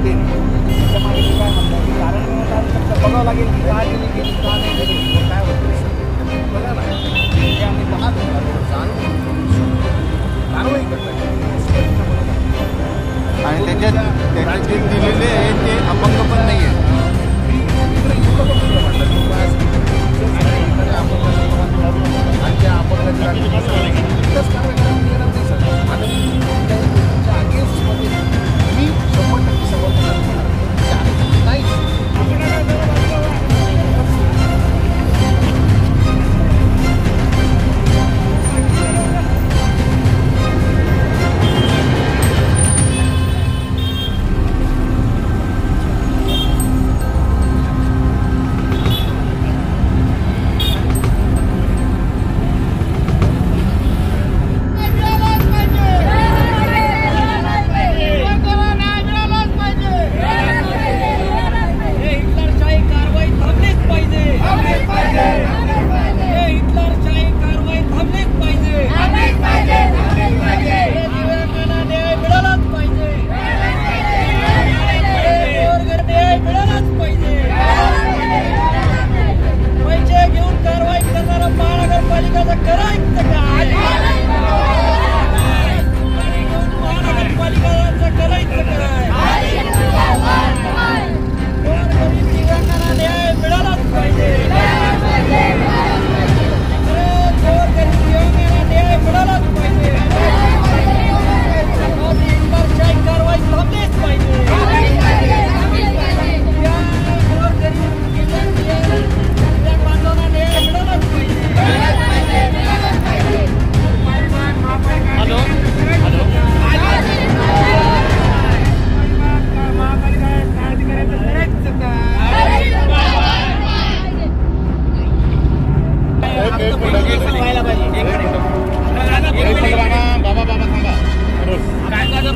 केली त्याच्या मागे मी काय म्हणतो की कारण बघावं लागेल की का केली गेली का नाही गेली काय होतं बघा ना हे आम्ही 10 कारवाई करतात आणि त्याच्यात जे दिलेले आहे ते अपंग पण नाही आहे.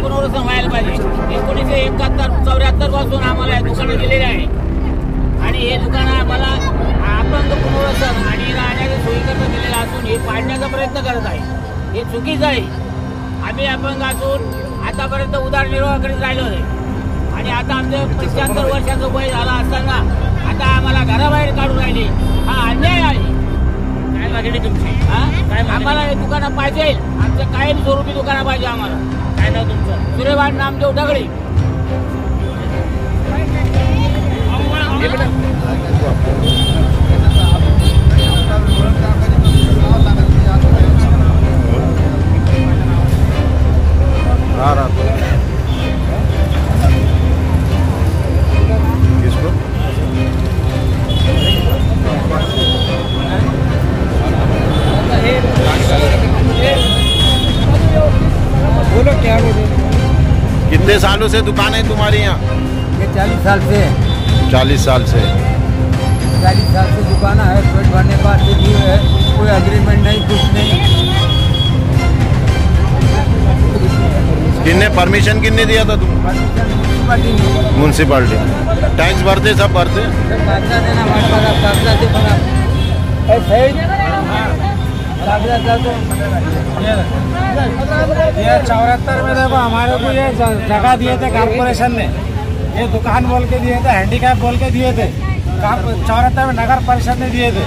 पुनर्वसन व्हायला पाहिजे. 1971-74 पासून आम्हाला हे दुकानं दिलेले आहे आणि हे दुकानं आम्हाला अपंग पुनर्वसन आणि राहण्याची सोयीकरता दिलेलं असून हे पाडण्याचा प्रयत्न करत आहे. हे चुकीचं आहे. आम्ही अपंग असून आतापर्यंत उदरनिर्वाह करीत राहिलो आहे आणि आता आमचं 75 वर्षाचं वय झालं असताना आता आम्हाला घराबाहेर काढून राहिले. हा अन्याय आहे. काय मागणी तुमची? आम्हाला हे दुकानं पाहिजे. आमचं कायम स्वरूपी दुकानं पाहिजे आम्हाला. काय नाव तुमचं? सूर्यभान नामदेव दगडी. बोलो क्या बोले? कितने सालों से दुकान है तुम्हारी यहाँ? ये 40 साल से। 40 साल से 40 साल से दुकान है। पेट भरने का है, कोई एग्रीमेंट नहीं, कुछ नहीं। किन्ने परमिशन किन्ने दिया था तुम? म्यूनसिपालिटी। टैक्स भरते सब भरते? देना ये 74 में देखो हमारे को ये जगह दिए थे कॉर्पोरेशन ने। ये दुकान बोल के दिए थे, हैंडीकैप बोल के दिए थे। 74 में नगर परिषद ने दिए थे।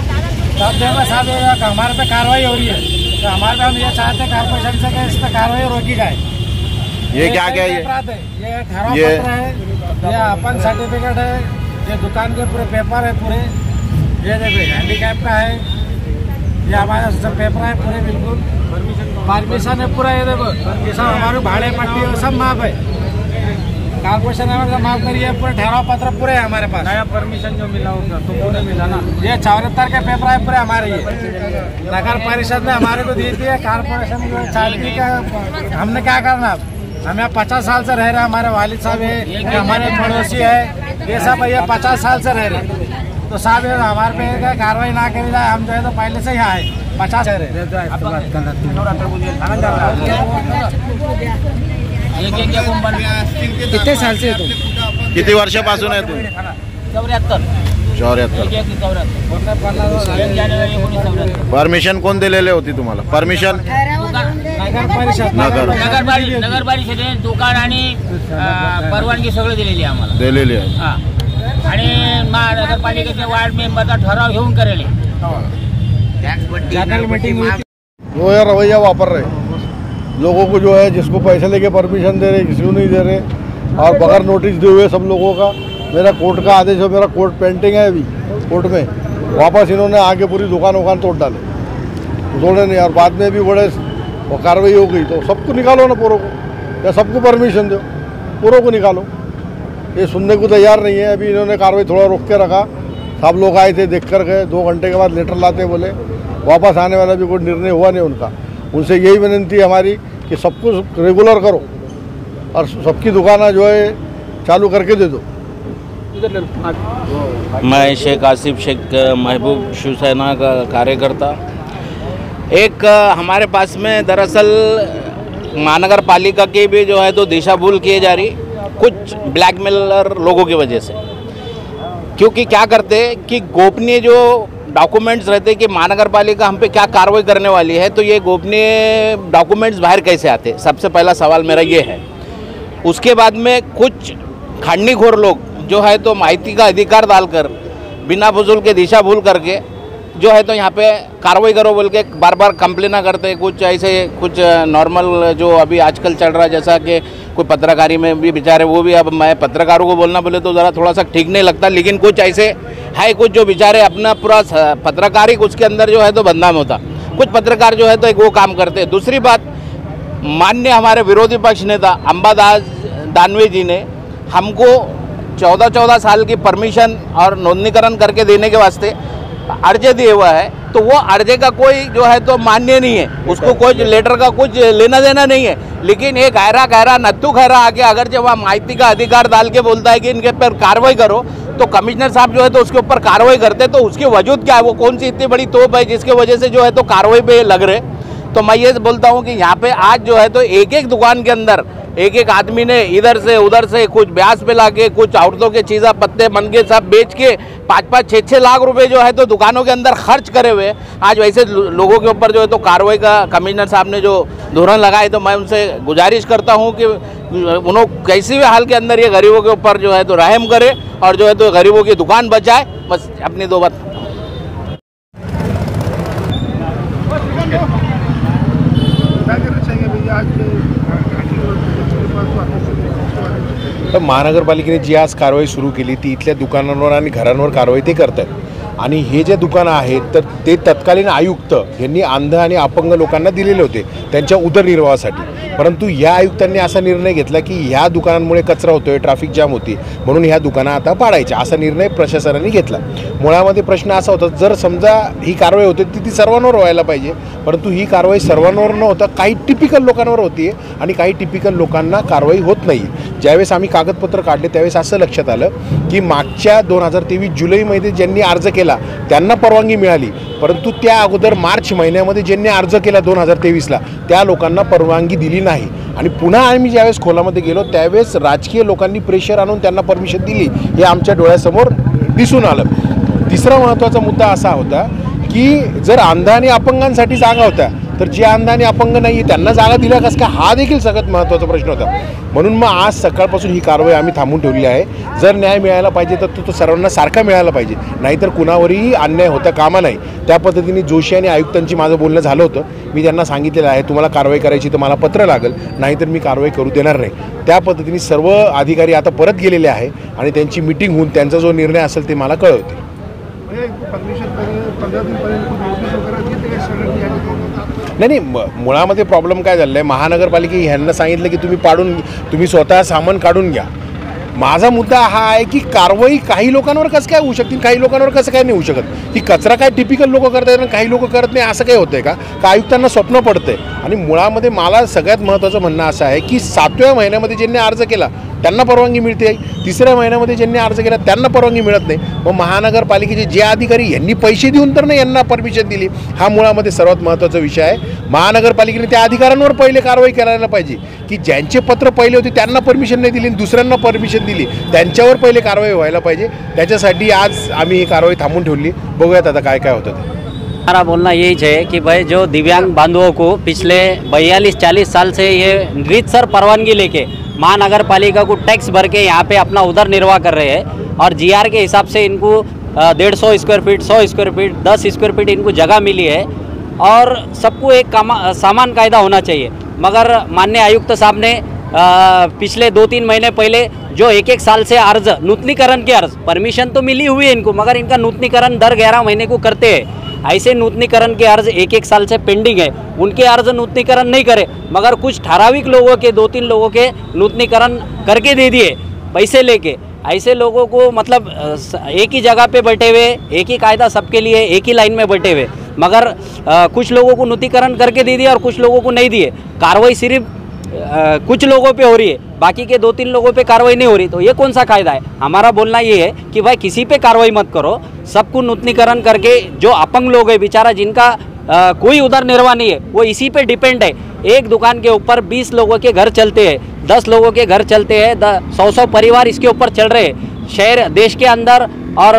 तब देखो साहब हमारे पे कार्रवाई हो रही है। तो हमारे पे हम ये चाहते कॉर्पोरेशन से कि इस पर कार्रवाई रोकी जाए। ये क्या क्या ये ठहराव पत्र है, ये अपन सर्टिफिकेट है, ये दुकान के पूरे पेपर है पूरे। ये देखो हैंडीकैप का है, ये हमारे सब पेपर है पूरे बिल्कुल। परमिशन है पूरा। ये देखो ये सब हमारे भाड़े पट्टी सब माफ है। कॉर्पोरेशन ने माफ करी है। पूरे ठहराव पत्र पूरे है हमारे पास। नया परमिशन जो मिला होगा तो पूरे मिला ना। ये 74 के पेपर है पूरे हमारे। ये नगर परिषद ने हमारे को दी थी। कॉर्पोरेशन जो चाहती का हमने क्या करना अब? हम यहाँ 50 साल से रह रहे हैं। हमारे वालिद साहब है, हमारे पड़ोसी है, ये सब ये 50 साल से रह रहे। तो साहब हमारे पे कार्रवाई ना करी जाए। हम जो है तो पहले से यहाँ है 50 रहे। कितने साल से तुम? किती वर्षापासून आहे तू? 74. परमिशन कोण दिलेली होती तुम्हाला? परमिशन नगर परिषदेने दुकान आणि परवानगी सगळं दिलेली आहे आम्हाला, दिलेली आहे. हा. आणि महानगरपालिकेचे वार्ड मेंबरचा ठराव घेऊन करेल. वो यार रवैया वापर रहे लोगों को, जो है जिसको पैसे लेके परमिशन दे रहे, किसी को नहीं दे रहे, और बगैर नोटिस दिए हुए सब लोगों का। मेरा कोर्ट का आदेश है, मेरा कोर्ट पेंटिंग है अभी कोर्ट में, वापस इन्होंने आके पूरी दुकान तोड़ डाले, तोड़े नहीं, और बाद में भी बड़े वो कार्रवाई हो गई। तो सबको निकालो ना पूरों को, या सबको परमिशन दो, पूरों को निकालो। ये सुनने को तैयार नहीं है। अभी इन्होंने कार्रवाई थोड़ा रोक के रखा, सब लोग आए थे, देख कर गए, 2 घंटे के बाद लेटर लाते बोले, वापस आने वाला भी कोई निर्णय हुआ नहीं उनका। उनसे यही विनती है हमारी कि सब कुछ रेगुलर करो और सबकी दुकानें जो है चालू करके दे दो। मैं शेख आसिफ शेख महबूब शिवसेना का कार्यकर्ता। एक हमारे पास में दरअसल महानगर पालिका की भी जो है तो दिशा भूल किए जा रही कुछ ब्लैकमेलर लोगों की वजह से। क्योंकि क्या करते कि गोपनीय जो डॉक्यूमेंट्स रहते कि महानगर पालिका हम पे क्या कार्रवाई करने वाली है, तो ये गोपनीय डॉक्यूमेंट्स बाहर कैसे आते, सबसे पहला सवाल मेरा ये है। उसके बाद में कुछ खांडनीखोर लोग जो है तो माहिती का अधिकार डालकर बिना फजूल के दिशा भूल करके जो है तो यहाँ पे कार्रवाई करो बोल के बार बार कंप्लेना करते। कुछ ऐसे कुछ नॉर्मल जो अभी आजकल चल रहा है, जैसा कि कोई पत्रकारी में भी बेचारे, वो भी अब मैं पत्रकारों को बोलना बोले तो ज़रा थोड़ा सा ठीक नहीं लगता, लेकिन कुछ ऐसे है कुछ जो बेचारे अपना पूरा पत्रकारी उसके अंदर जो है तो बदनाम होता। कुछ पत्रकार जो है तो एक वो काम करते। दूसरी बात, माननीय हमारे विरोधी पक्ष नेता अंबादास दानवे जी ने हमको 14 साल की परमिशन और नोंदनीकरण करके देने के वास्ते अर्जे दिए हुआ है, तो वो अर्जे का कोई जो है तो मान्य नहीं है, उसको कोई लेटर का कुछ लेना देना नहीं है। लेकिन एक गहरा नत्थू खैरा आके अगर जब वहाँ माहिती का अधिकार डाल के बोलता है कि इनके पर कार्रवाई करो, तो कमिश्नर साहब जो है तो उसके ऊपर कार्रवाई करते। तो उसकी वजूद क्या है, वो कौन सी इतनी बड़ी तोप है जिसके वजह से जो है तो कार्रवाई पे लग रहे। तो मैं ये बोलता हूँ कि यहाँ पे आज जो है तो एक दुकान के अंदर एक आदमी ने इधर से उधर से कुछ ब्याज पे लाके कुछ औरतों के चीज़ा पत्ते मनके सब बेच के 5-5, 6-6 लाख रुपए जो है तो दुकानों के अंदर खर्च करे हुए आज वैसे लोगों के ऊपर जो है तो कार्रवाई का कमिश्नर साहब ने जो धोरण लगाए। तो मैं उनसे गुजारिश करता हूं कि उन्होंने किसी भी हाल के अंदर ये गरीबों के ऊपर जो है तो रहम करे और जो है तो गरीबों की दुकान बचाए। बस अपनी 2 बात। तर महानगरपालिकेने जी आज कारवाई सुरू केली ती इथल्या दुकानांवर आणि घरांवर कारवाई ते करत आहेत। आणि हे जे दुकानं आहेत तर ते तत्कालीन आयुक्त यांनी अंध आणि अपंग लोकांना दिलेले होते त्यांच्या उदरनिर्वाहासाठी। परंतु या आयुक्तांनी असा निर्णय घेतला की ह्या दुकानांमुळे कचरा होतोय, ट्रॅफिक जाम होती, म्हणून ह्या दुकानं आता पाडायच्या असा निर्णय प्रशासनाने घेतला। मुळामध्ये प्रश्न असा होता, जर समजा ही कारवाई होते ती सर्वांवर व्हायला पाहिजे, परंतु ही कारवाई सर्वांवर न होता काही टिपिकल लोकांवर होती आणि काही टिपिकल लोकांना कारवाई होत नाही। ज्यावेळेस आम्ही कागदपत्र काढले त्यावेळेस असं लक्षात आलं की मागच्या 2023 जुलैमध्ये ज्यांनी अर्ज केला त्यांना परवानगी मिळाली, परंतु त्या अगोदर मार्च महिन्यामध्ये ज्यांनी अर्ज केला 2023ला त्या लोकांना परवानगी दिली नाही। आणि पुन्हा आम्ही ज्यावेळेस खोलामध्ये गेलो त्यावेळेस राजकीय लोकांनी प्रेशर आणून त्यांना परमिशन दिली, हे आमच्या डोळ्यासमोर दिसून आलं। तिसरा महत्त्वाचा मुद्दा असा होता की जर अंध आणि अपंगांसाठी जागा होत्या तर जे अंध आणि अपंग नाही त्यांना जागा दिल्या कसं काय, हा देखील सगळ्यात महत्त्वाचा प्रश्न होता। म्हणून मग आज सकाळपासून ही कारवाई आम्ही थांबून ठेवली आहे। जर न्याय मिळायला पाहिजे तर तो सर्वांना सारखा मिळायला पाहिजे, नाहीतर कुणावरही अन्याय होता कामा नाही। त्या पद्धतीने जोशी आणि आयुक्तांची माझं बोलणं झालं होतं। मी त्यांना सांगितलेलं आहे तुम्हाला कारवाई करायची तर मला पत्र लागेल, नाहीतर मी कारवाई करू देणार नाही। त्या पद्धतीने सर्व अधिकारी आता परत गेलेले आहे आणि त्यांची मीटिंग होऊन त्यांचा जो निर्णय असेल ते मला कळवतील। नाही, मुळामध्ये प्रॉब्लेम काय झालेला आहे, महानगरपालिके ह्यांना सांगितलं की तुम्ही स्वतः सामान काढून घ्या। माझा मुद्दा हा आहे की कारवाई काही लोकांवर कसं काय होऊ शकते, काही लोकांवर कसं काय नाही होऊ शकत। की कचरा काय टिपिकल लोक करतात आणि काही लोक करत नाही असं काय होतंय का आयुक्तांना स्वप्न पडतंय। आणि मुळामध्ये मला सगळ्यात महत्त्वाचं म्हणणं असं आहे की 7व्या महिन्यामध्ये ज्यांनी अर्ज केला त्यांना परवानगी मिळते, 3ऱ्या महिन्यामध्ये ज्यांनी अर्ज केला त्यांना परवानगी मिळत नाही। मग महानगरपालिकेचे जे अधिकारी यांनी पैसे देऊन तर नाही यांना परमिशन दिली, हा मुळामध्ये सर्वात महत्त्वाचा विषय आहे। महानगरपालिकेने त्या अधिकाऱ्यांवर पहिले कारवाई करायला पाहिजे की ज्यांचे पत्र पहिले होते त्यांना परमिशन नाही दिली, दुसऱ्यांना परमिशन दिली, त्यांच्यावर पहिले कारवाई व्हायला पाहिजे। त्याच्यासाठी आज आम्ही ही कारवाई थांबून ठेवली, बघूयात आता काय काय होतं ते। हमारा बोलना यही है कि भाई जो दिव्यांग बांधवों को पिछले 42-40 साल से ये रीतसर परवानगी लेके महानगर पालिका को टैक्स भर के यहाँ पे अपना उधर निर्वाह कर रहे हैं और जीआर के हिसाब से इनको 150 square feet, 100 square feet, 10 square feet इनको जगह मिली है और सबको एक सामान कायदा होना चाहिए। मगर माननीय आयुक्त साहब ने पिछले 2-3 महीने पहले जो 1-1 साल से अर्ज नूतनीकरण के अर्ज, परमिशन तो मिली हुई है इनको मगर इनका नूतनीकरण दर 11 महीने को करते हैं। ऐसे नूतनीकरण के अर्ज 1-1 साल से पेंडिंग है, उनके अर्ज नूतनीकरण नहीं करे मगर कुछ ठराविक लोगों के 2-3 लोगों के नूतनीकरण करके दे दिए पैसे लेके। ऐसे लोगों को मतलब एक ही जगह पे बैठे हुए, एक ही कायदा सबके लिए, एक ही लाइन में बैठे हुए मगर कुछ लोगों को नूतनीकरण करके दे दिया और कुछ लोगों को नहीं दिए। कार्रवाई सिर्फ कुछ लोगों पे हो रही है, बाकी के 2-3 लोगों पे कार्रवाई नहीं हो रही। तो ये कौन सा कायदा है? हमारा बोलना ये है कि भाई किसी पे कार्रवाई मत करो, सबको नूतनीकरण करके जो अपंग लोग है बेचारा जिनका कोई उधर निर्वाह नहीं है वो इसी पे डिपेंड है। एक दुकान के ऊपर 20 लोगों के घर चलते हैं, 10 लोगों के घर चलते हैं, 100 परिवार इसके ऊपर चल रहे हैं। शहर देश के अंदर और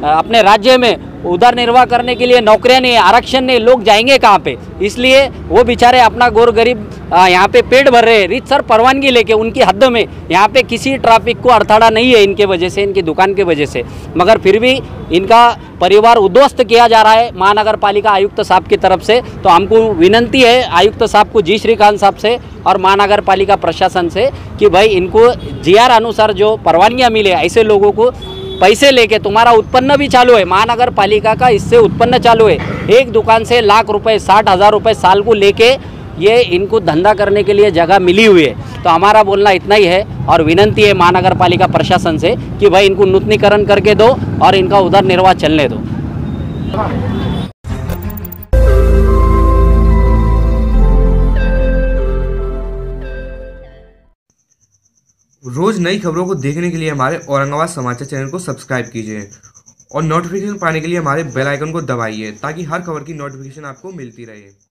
अपने राज्य में उधर निर्वाह करने के लिए नौकरियां नहीं, आरक्षण नहीं, लोग जाएंगे कहाँ पे? इसलिए वो बेचारे अपना गोर गरीब यहाँ पे पेट भर रहे हैं रीतसर परवानगी लेके उनकी हद में। यहाँ पे किसी ट्रैफिक को अड़थड़ा नहीं है इनके वजह से, इनकी दुकान के वजह से, मगर फिर भी इनका परिवार उद्ध्वस्त किया जा रहा है महानगर पालिका आयुक्त साहब की तरफ से। तो हमको विनंती है आयुक्त साहब को, जी श्रीकांत साहब से और महानगर पालिका प्रशासन से कि भाई इनको जीआर अनुसार जो परवानगियाँ मिले ऐसे लोगों को पैसे लेके, तुम्हारा उत्पन्न भी चालू है, महानगर पालिका का इससे उत्पन्न चालू है। एक दुकान से लाख रुपए, 60,000 रुपए साल को लेके ये इनको धंधा करने के लिए जगह मिली हुई है। तो हमारा बोलना इतना ही है और विनंती है महानगर पालिका प्रशासन से कि भाई इनको नूतनीकरण करके दो और इनका उधर निर्वाह चलने दो। रोज नई खबरों को देखने के लिए हमारे औरंगाबाद समाचार चैनल को सब्सक्राइब कीजिए और नोटिफिकेशन पाने के लिए हमारे बेल आइकन को दबाइए ताकि हर खबर की नोटिफिकेशन आपको मिलती रहे।